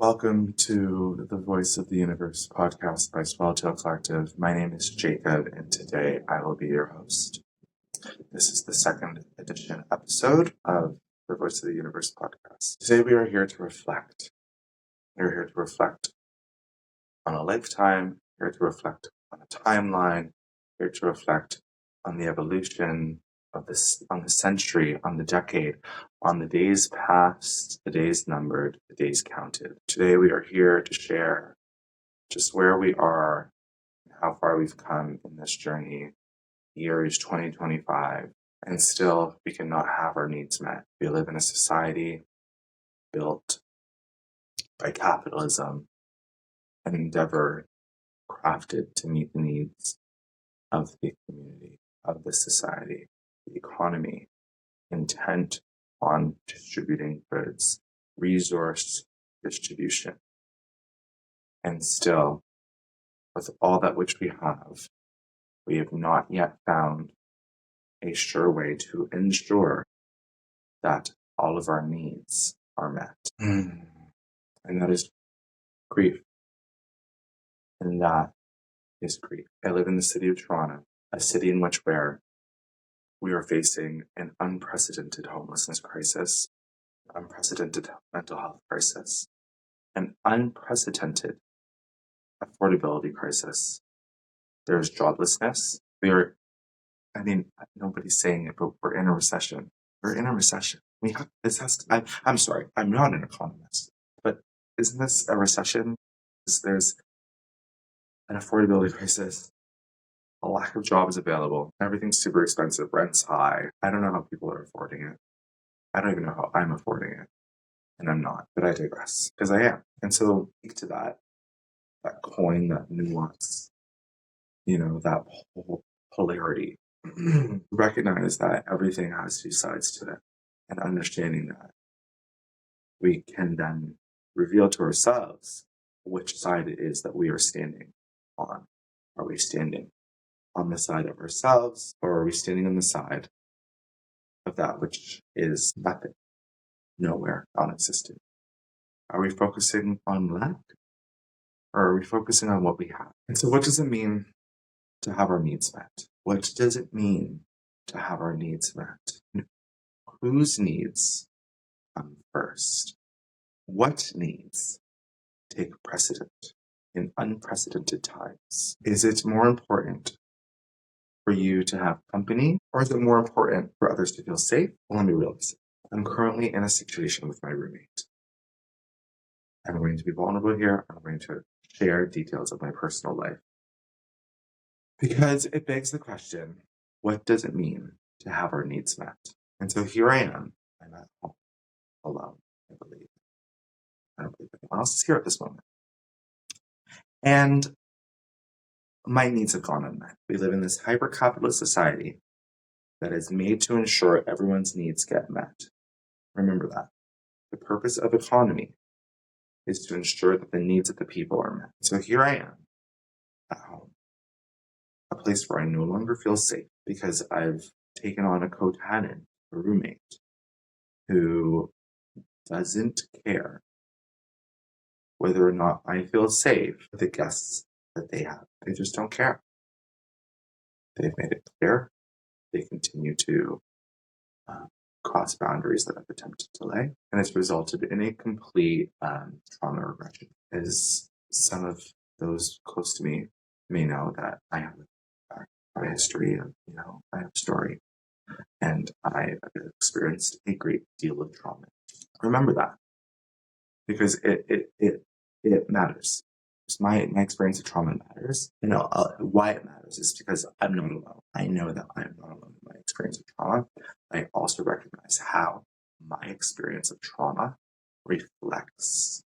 Welcome to the Voice of the Universe podcast by Swallowtail Collective. My name is Jacob, and today I will be your host. This is the second edition episode of the Voice of the Universe podcast. Today we are here to reflect. We are here to reflect on a lifetime, here to reflect on a timeline, here to reflect on the evolution of this, on the century, on the decade, on the days past, the days numbered, the days counted. Today we are here to share just where we are, how far we've come in this journey. The year is 2025, and still we cannot have our needs met. We live in a society built by capitalism, an endeavor crafted to meet the needs of the community, of the society, the economy, intent on distributing goods, resource distribution. And still, with all that which we have not yet found a sure way to ensure that all of our needs are met. And that is grief. And that is grief. I live in the city of Toronto, a city in which where we are facing an unprecedented homelessness crisis, unprecedented mental health crisis, an unprecedented affordability crisis. There's joblessness. Nobody's saying it, but we're in a recession. We're in a recession. I'm sorry, I'm not an economist, but isn't this a recession? There's an affordability crisis, a lack of jobs available, everything's super expensive, rent's high. I don't know how people are affording it. I don't even know how I'm affording it. And I'm not, but I digress, because I am. And so speak to that coin, that nuance, that whole polarity. Recognize that everything has two sides to it, and understanding that we can then reveal to ourselves which side it is that we are standing on. Are we standing on the side of ourselves, or are we standing on the side of that which is nothing, nowhere, non-existent? Are we focusing on lack, or are we focusing on what we have? And so what does it mean to have our needs met? What does it mean to have our needs met? Whose needs come first? What needs take precedent in unprecedented times? Is it more important for you to have company, or is it more important for others to feel safe? Well, let me realize it. I'm currently in a situation with my roommate. I'm going to be vulnerable here. I'm going to share details of my personal life, because it begs the question, what does it mean to have our needs met? And so here I am. I'm at home, alone, I believe. I don't believe anyone else is here at this moment. And my needs have gone unmet. We live in this hyper-capitalist society that is made to ensure everyone's needs get met. Remember that. The purpose of economy is to ensure that the needs of the people are met. So here I am, at home, a place where I no longer feel safe because I've taken on a co-tenant, a roommate, who doesn't care whether or not I feel safe with the guests that they have. They just don't care. They've made it clear. They continue to cross boundaries that I've attempted to lay, and it's resulted in a complete trauma regression. As some of those close to me may know, that I have a history of, I have a story, and I experienced a great deal of trauma. Remember that, because it matters. My experience of trauma matters. Why it matters is because I'm not alone. I know that I'm not alone in my experience of trauma. I also recognize how my experience of trauma reflects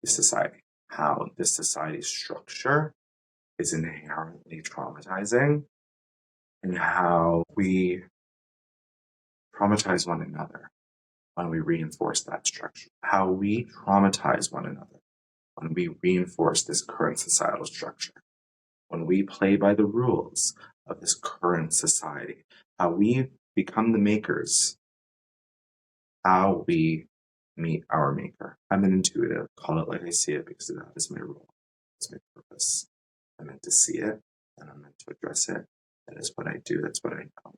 the society, how this society's structure is inherently traumatizing, and how we traumatize one another when we reinforce that structure, how we traumatize one another when we reinforce this current societal structure, when we play by the rules of this current society, how we become the makers, how we meet our maker. I'm an intuitive. Call it like I see it, because that is my role. It's my purpose. I'm meant to see it, and I'm meant to address it. That is what I do. That's what I know.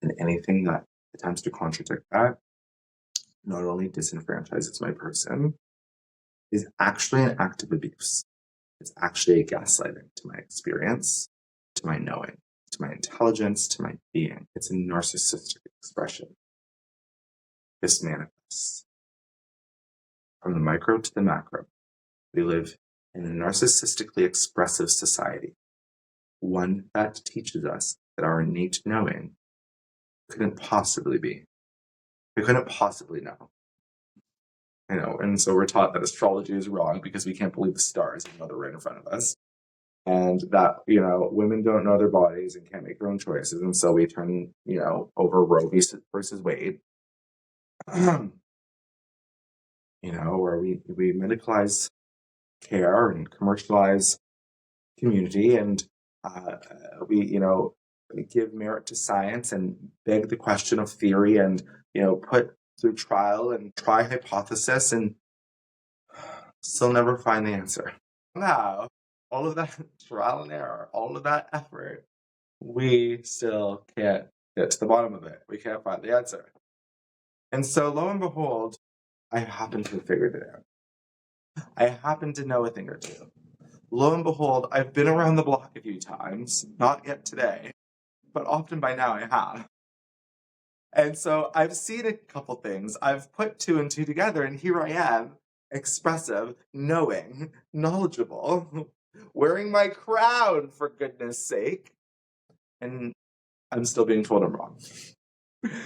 And anything that attempts to contradict that not only disenfranchises my person, is actually an act of abuse. It's actually a gaslighting to my experience, to my knowing, to my intelligence, to my being. It's a narcissistic expression. This manifests. From the micro to the macro, we live in a narcissistically expressive society, one that teaches us that our innate knowing couldn't possibly be. We couldn't possibly know. And so we're taught that astrology is wrong because we can't believe the stars, even though they're right in front of us. And that, women don't know their bodies and can't make their own choices. And so we turn, over Roe versus Wade, where we medicalize care and commercialize community, and we give merit to science and beg the question of theory, and put through trial and try hypothesis, and still never find the answer. Now, all of that trial and error, all of that effort, we still can't get to the bottom of it. We can't find the answer. And so, lo and behold, I happen to have figured it out. I happen to know a thing or two. Lo and behold, I've been around the block a few times, not yet today, but often by now I have. And so I've seen a couple things. I've put two and two together, and here I am, expressive, knowing, knowledgeable, wearing my crown, for goodness sake. And I'm still being told I'm wrong.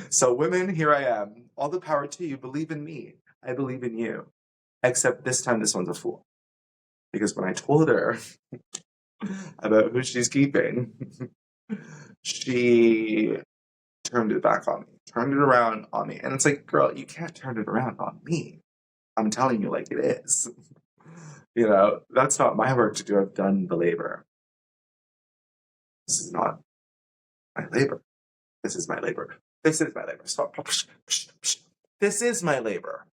So women, here I am. All the power to you. Believe in me. I believe in you. Except this time, this one's a fool. Because when I told her about who she's keeping, she turned it back on me, turned it around on me. And it's like, girl, you can't turn it around on me. I'm telling you like it is. That's not my work to do. I've done the labor. This is not my labor. This is my labor. This is my labor. Stop. This is my labor.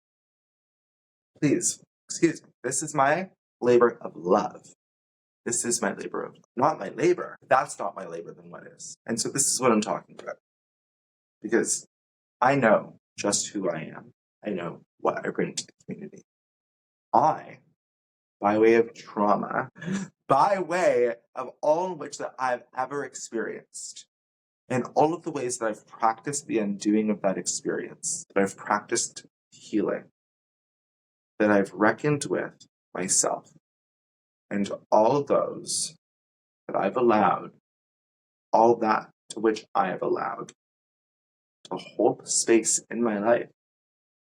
Please, excuse me. This is my labor of love. This is my labor of not my labor. If that's not my labor, then what is? And so this is what I'm talking about. Because I know just who I am. I know what I bring to the community. I, by way of trauma, by way of all in which that I've ever experienced, and all of the ways that I've practiced the undoing of that experience, that I've practiced healing, that I've reckoned with myself, and all those that I've allowed, all that to which I have allowed to hold space in my life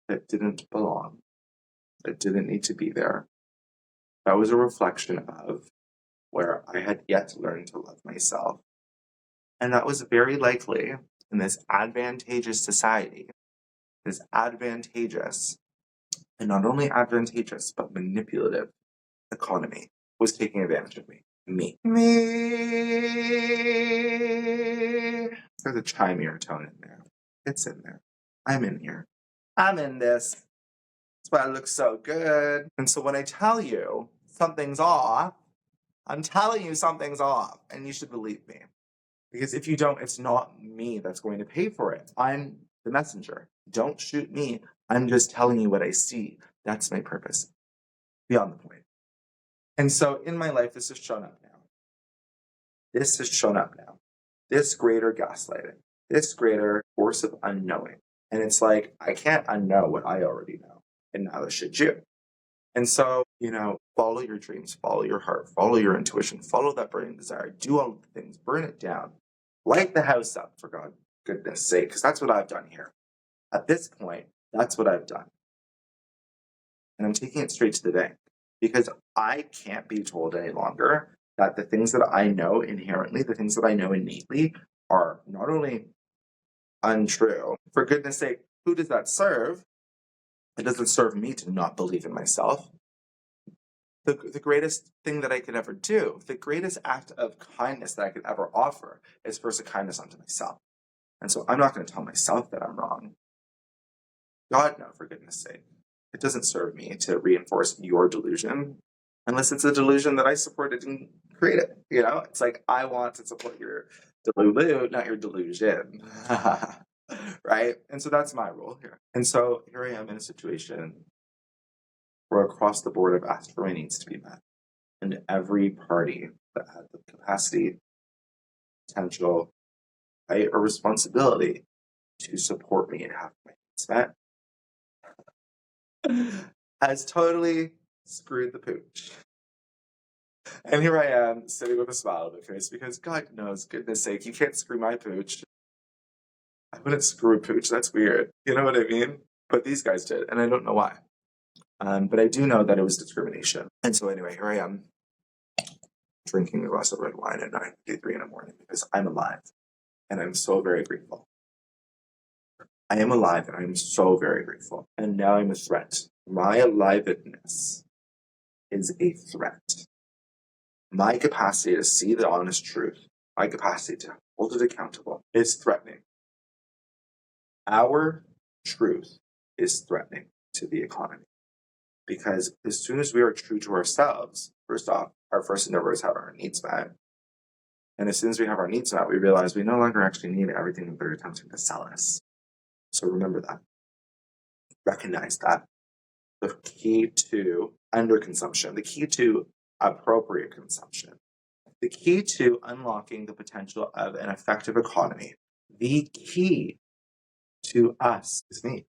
that didn't belong, that didn't need to be there. That was a reflection of where I had yet to learn to love myself. And that was very likely in this advantageous society, this advantageous, and not only advantageous, but manipulative economy was taking advantage of me. Me. There's a chimier tone in there. It's in there. I'm in here. I'm in this. That's why I look so good. And so when I tell you something's off, I'm telling you something's off, and you should believe me. Because if you don't, it's not me that's going to pay for it. I'm the messenger. Don't shoot me. I'm just telling you what I see. That's my purpose. Beyond the point. And so in my life, this has shown up now. This has shown up now. This greater gaslighting. This greater force of unknowing. And it's like, I can't unknow what I already know. And neither should you. And so, follow your dreams, follow your heart, follow your intuition, follow that burning desire, do all the things, burn it down. Light the house up, for goodness sake, because that's what I've done here. At this point, that's what I've done. And I'm taking it straight to the bank, because I can't be told any longer that the things that I know inherently, the things that I know innately, are not only untrue. For goodness sake, who does that serve? It doesn't serve me to not believe in myself. The greatest thing that I could ever do, the greatest act of kindness that I could ever offer is first a kindness unto myself. And so I'm not going to tell myself that I'm wrong. God, no, for goodness sake. It doesn't serve me to reinforce your delusion unless it's a delusion that I supported and created. It's like I want to support your delulu, not your delusion. Right? And so that's my role here. And so here I am in a situation where across the board I've asked for my needs to be met. And every party that had the capacity, potential, right, or responsibility to support me and have my needs met has totally screwed the pooch. And here I am sitting with a smile on my face because God knows, goodness sake, you can't screw my pooch. I wouldn't screw a pooch. That's weird. You know what I mean? But these guys did, and I don't know why. But I do know that it was discrimination. And so anyway, here I am drinking a glass of red wine at 9:53 in the morning because I'm alive. And I'm so very grateful. I am alive and I'm so very grateful. And now I'm a threat. My aliveness is a threat. My capacity to see the honest truth, my capacity to hold it accountable is threatening. Our truth is threatening to the economy. Because as soon as we are true to ourselves, first off, our first endeavor is have our needs met. And as soon as we have our needs met, we realize we no longer actually need everything that they're attempting to sell us. So remember that. Recognize that. The key to underconsumption, the key to appropriate consumption, the key to unlocking the potential of an effective economy, the key to us is me.